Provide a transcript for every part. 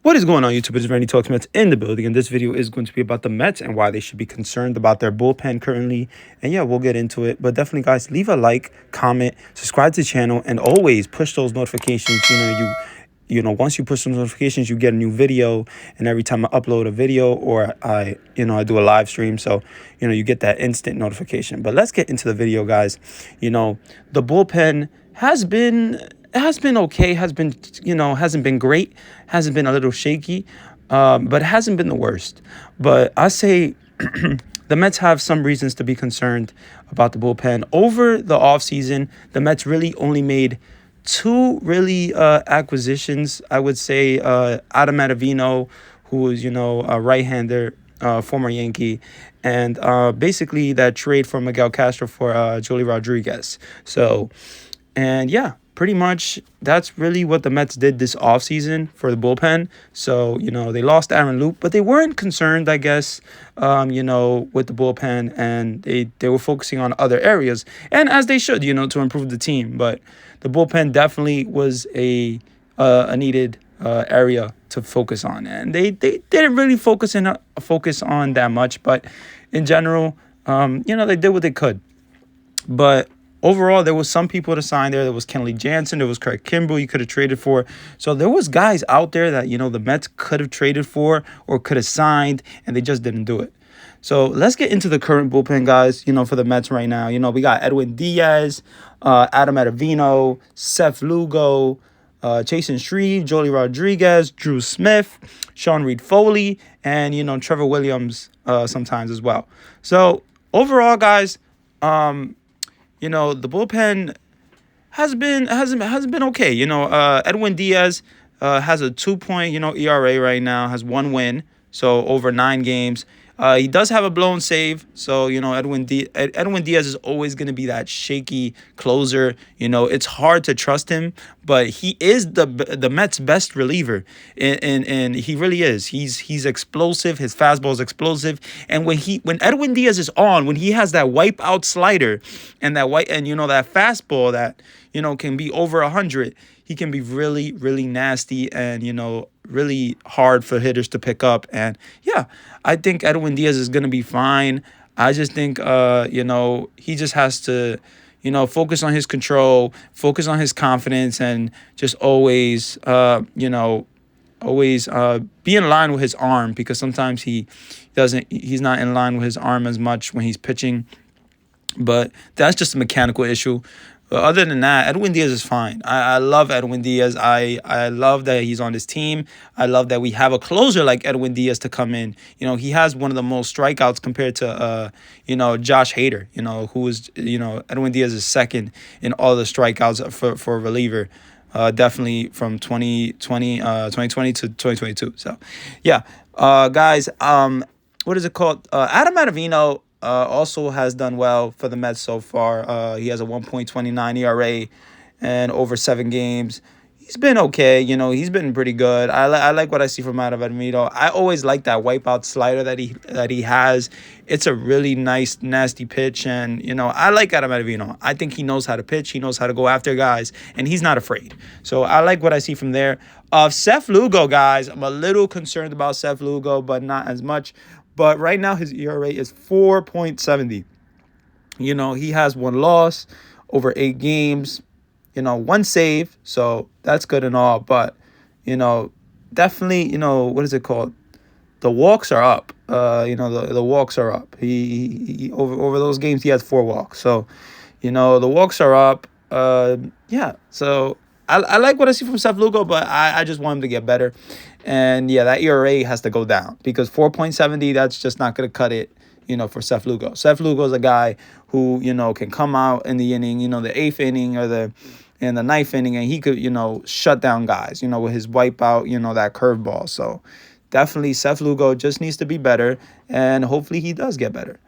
What is going on, YouTube? It's RandyTalksMets in the building, and this video is going to be about the Mets and why they should be concerned about their bullpen currently. And yeah, we'll get into it. But definitely, guys, leave a like, comment, subscribe to the channel, and always push those notifications. Once you push those notifications, you get a new video. And every time I upload a video or I do a live stream, so you get that instant notification. But let's get into the video, guys. The bullpen has been okay, hasn't been great, hasn't been a little shaky, but hasn't been the worst. But I say the Mets have some reasons to be concerned about the bullpen. Over the offseason, the Mets really only made two acquisitions. I would say Adam Matavino, who is, a right-hander, former Yankee, and basically that trade for Miguel Castro for Jolie Rodriguez. So, and yeah, pretty much that's really what the Mets did this offseason for the bullpen. So, they lost Aaron Loup, but they weren't concerned, I guess, with the bullpen, and they were focusing on other areas, and as they should, to improve the team. But the bullpen definitely was a needed area to focus on, and they didn't really focus on that much, but in general, they did what they could. But overall, there was some people to sign there. There was Kenley Jansen. There was Craig Kimbrell you could have traded for. So there was guys out there that, the Mets could have traded for or could have signed, and they just didn't do it. So let's get into the current bullpen, guys, for the Mets right now. We got Edwin Diaz, Adam Matavino, Seth Lugo, Chasen Shreve, Jolie Rodriguez, Drew Smith, Sean Reid Foley, and, Trevor Williams sometimes as well. So overall, guys, the bullpen hasn't been okay. Edwin Diaz has a 2.0 ERA right now, has one win, so over 9 games. He does have a blown save, so Edwin Diaz is always going to be that shaky closer. It's hard to trust him, but he is the Mets' best reliever, and he really is. He's explosive. His fastball is explosive, and when Edwin Diaz is on, when he has that wipeout slider and that fastball that can be over 100, he can be really, really nasty and really hard for hitters to pick up. And yeah, I think Edwin Diaz is going to be fine. I just think, he just has to, focus on his control, focus on his confidence, and just always, be in line with his arm, because sometimes he's not in line with his arm as much when he's pitching. But that's just a mechanical issue. But other than that, Edwin Diaz is fine. I love Edwin Diaz. I love that he's on this team. I love that we have a closer like Edwin Diaz to come in. He has one of the most strikeouts compared to, Josh Hader, who is, Edwin Diaz is second in all the strikeouts for a reliever. Definitely from 2020 to 2022. So, yeah. Guys, what is it called? Adam Matavino also has done well for the Mets so far. He has a 1.29 ERA and over 7 games. He's been okay. He's been pretty good. I like what I see from Adam Matavino. I always like that wipeout slider that he has. It's a really nice, nasty pitch, and I like Adam Matavino. I think he knows how to pitch. He knows how to go after guys, and he's not afraid. So I like what I see from there. Seth Lugo, guys, I'm a little concerned about Seth Lugo, but not as much. But right now, his ERA is 4.70. He has 1 loss over 8 games, 1 save. So that's good and all. But, definitely, what is it called? The walks are up. The walks are up. He over those games, he has 4 walks. So, the walks are up. Yeah. So I like what I see from Seth Lugo, but I just want him to get better. And, yeah, that ERA has to go down, because 4.70, that's just not going to cut it, for Seth Lugo. Seth Lugo is a guy who, can come out in the inning, the 8th inning or the 9th inning, and he could, shut down guys, with his wipeout, that curveball. So definitely Seth Lugo just needs to be better, and hopefully he does get better.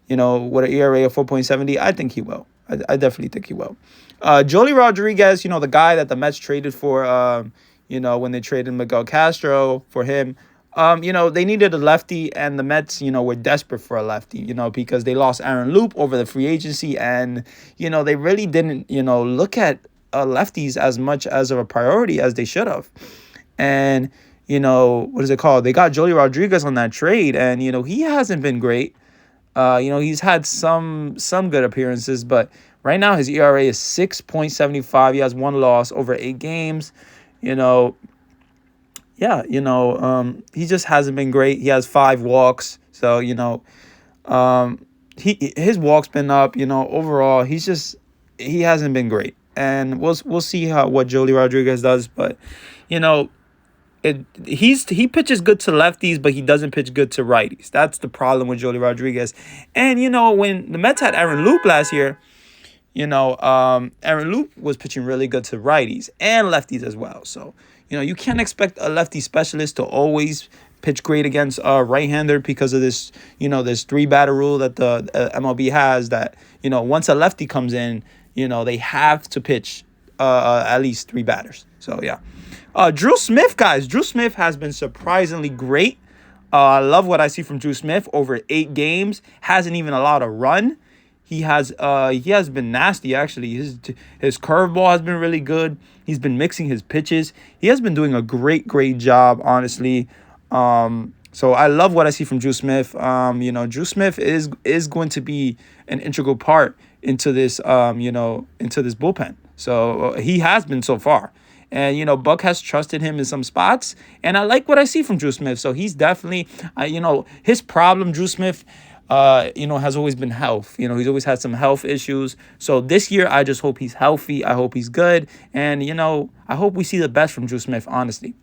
With an ERA of 4.70, I think he will. I definitely think he will. Jolie Rodriguez, the guy that the Mets traded for, when they traded Miguel Castro for him, they needed a lefty, and the Mets, were desperate for a lefty, because they lost Aaron Loup over the free agency, and, they really didn't, look at lefties as much as of a priority as they should have. And, what is it called? They got Jolie Rodriguez on that trade, and he hasn't been great. He's had some good appearances, but right now his ERA is 6.75. He has one loss over 8 games. You know, yeah, he just hasn't been great. He has 5 walks, so his walks been up. Overall he hasn't been great, and we'll see what Jolie Rodriguez does, but you know. He pitches good to lefties, but he doesn't pitch good to righties. That's the problem with Jolie Rodriguez. And when the Mets had Aaron Loup last year, Aaron Loup was pitching really good to righties and lefties as well. So you can't expect a lefty specialist to always pitch great against a right-hander because of this this 3-batter rule that the MLB has, that once a lefty comes in, they have to pitch at least 3 batters. So yeah. Drew Smith, guys. Drew Smith has been surprisingly great. I love what I see from Drew Smith over 8 games. Hasn't even allowed a run. He has been nasty, actually. His curveball has been really good. He's been mixing his pitches. He has been doing a great job, honestly. So I love what I see from Drew Smith. Drew Smith is going to be an integral part into this into this bullpen. So he has been so far. And, Buck has trusted him in some spots. And I like what I see from Drew Smith. So he's definitely, his problem, Drew Smith, has always been health. He's always had some health issues. So this year, I just hope he's healthy. I hope he's good. And, I hope we see the best from Drew Smith, honestly.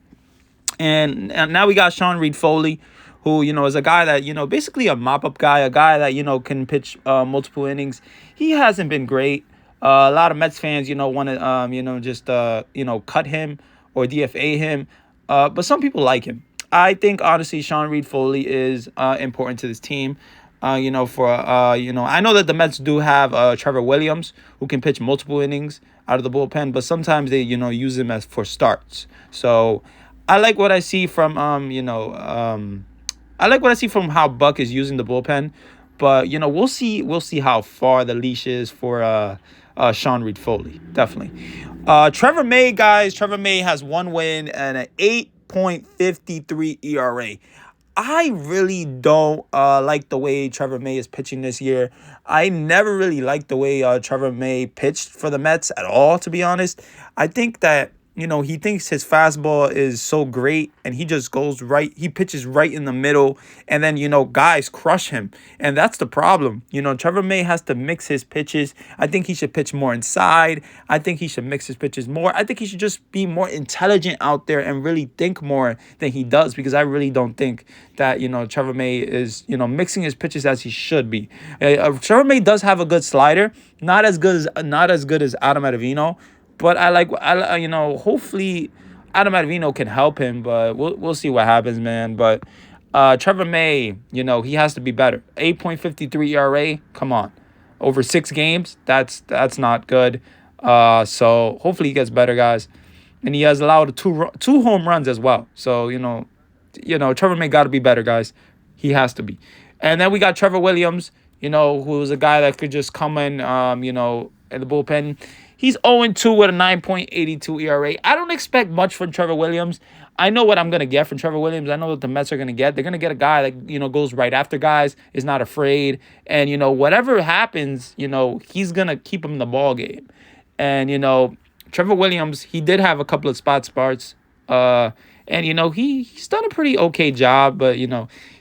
And now we got Reid Foley, who, is a guy that, basically a mop-up guy, a guy that, can pitch multiple innings. He hasn't been great. A lot of Mets fans, want to, just, cut him or DFA him. But some people like him. I think, honestly, Reid Foley is important to this team. I know that the Mets do have Trevor Williams, who can pitch multiple innings out of the bullpen, but sometimes they, use him for starts. So I like what I see from, I like what I see from how Buck is using the bullpen. But, we'll see how far the leash is for Reid Foley, definitely. Trevor May, guys. Trevor May has 1 win and an 8.53 ERA. I really don't like the way Trevor May is pitching this year. I never really liked the way Trevor May pitched for the Mets at all, to be honest. I think that, he thinks his fastball is so great, and he just goes right. He pitches right in the middle, and then, guys crush him. And that's the problem. Trevor May has to mix his pitches. I think he should pitch more inside. I think he should mix his pitches more. I think he should just be more intelligent out there and really think more than he does, because I really don't think that, Trevor May is, mixing his pitches as he should be. Trevor May does have a good slider, not as good as Adam Matavino. But hopefully Adam Matavino can help him, but we'll see what happens, man. But Trevor May, he has to be better. 8.53 ERA, come on. Over 6 games, that's not good. So hopefully he gets better, guys. And he has allowed two home runs as well. So, Trevor May got to be better, guys. He has to be. And then we got Trevor Williams, who's a guy that could just come in, in the bullpen. He's 0-2 with a 9.82 ERA. I don't expect much from Trevor Williams. I know what I'm going to get from Trevor Williams. I know what the Mets are going to get. They're going to get a guy that, goes right after guys, is not afraid. And, whatever happens, he's going to keep him in the ball game. And, Trevor Williams, he did have a couple of spot starts. And, he's done a pretty okay job. But,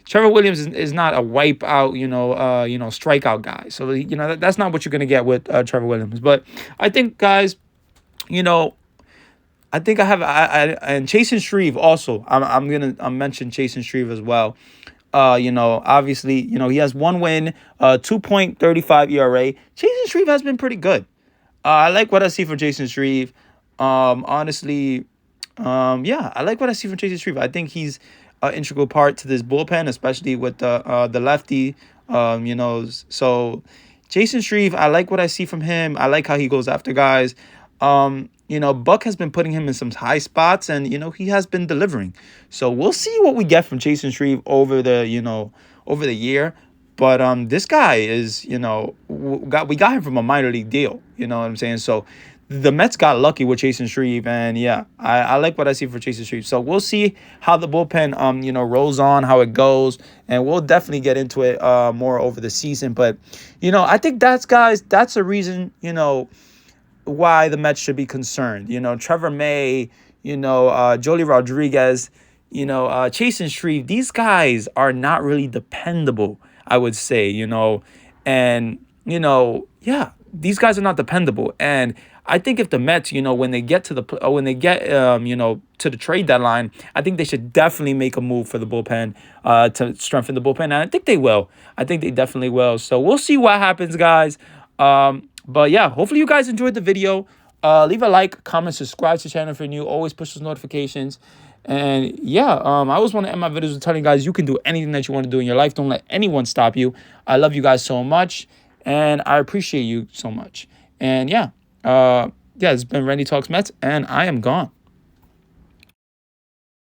Trevor Williams is not a wipe out, strikeout guy. So, that's not what you're going to get with Trevor Williams. But I think, guys, I think I have and Chasen Shreve also. I'm going to mention Chasen Shreve as well. Obviously, he has 1 win, 2.35 ERA. Chasen Shreve has been pretty good. I like what I see from Chasen Shreve. Honestly, I like what I see from Chasen Shreve. I think he's an integral part to this bullpen, especially with the lefty. So Chasen Shreve, I like what I see from him. I like how he goes after guys. Buck has been putting him in some high spots, and he has been delivering. So we'll see what we get from Chasen Shreve over the year. But this guy is, we got him from a minor league deal. You know what I'm saying? So the Mets got lucky with Chase and Shreve, and yeah, I like what I see for Chase and Shreve. So we'll see how the bullpen rolls on, how it goes, and we'll definitely get into it more over the season. But I think that's a reason why the Mets should be concerned. Trevor May, Jolie Rodriguez, Chase and Shreve. These guys are not really dependable, I would say. And yeah, these guys are not dependable. And I think if the Mets, when they get to to the trade deadline, I think they should definitely make a move for the bullpen, to strengthen the bullpen. And I think they will. I think they definitely will. So we'll see what happens, guys. But yeah, hopefully you guys enjoyed the video. Leave a like, comment, subscribe to the channel if you're new. Always push those notifications. And yeah, I always want to end my videos with telling you guys you can do anything that you want to do in your life. Don't let anyone stop you. I love you guys so much, and I appreciate you so much. And yeah, it's been Randy Talks Mets, and I am gone.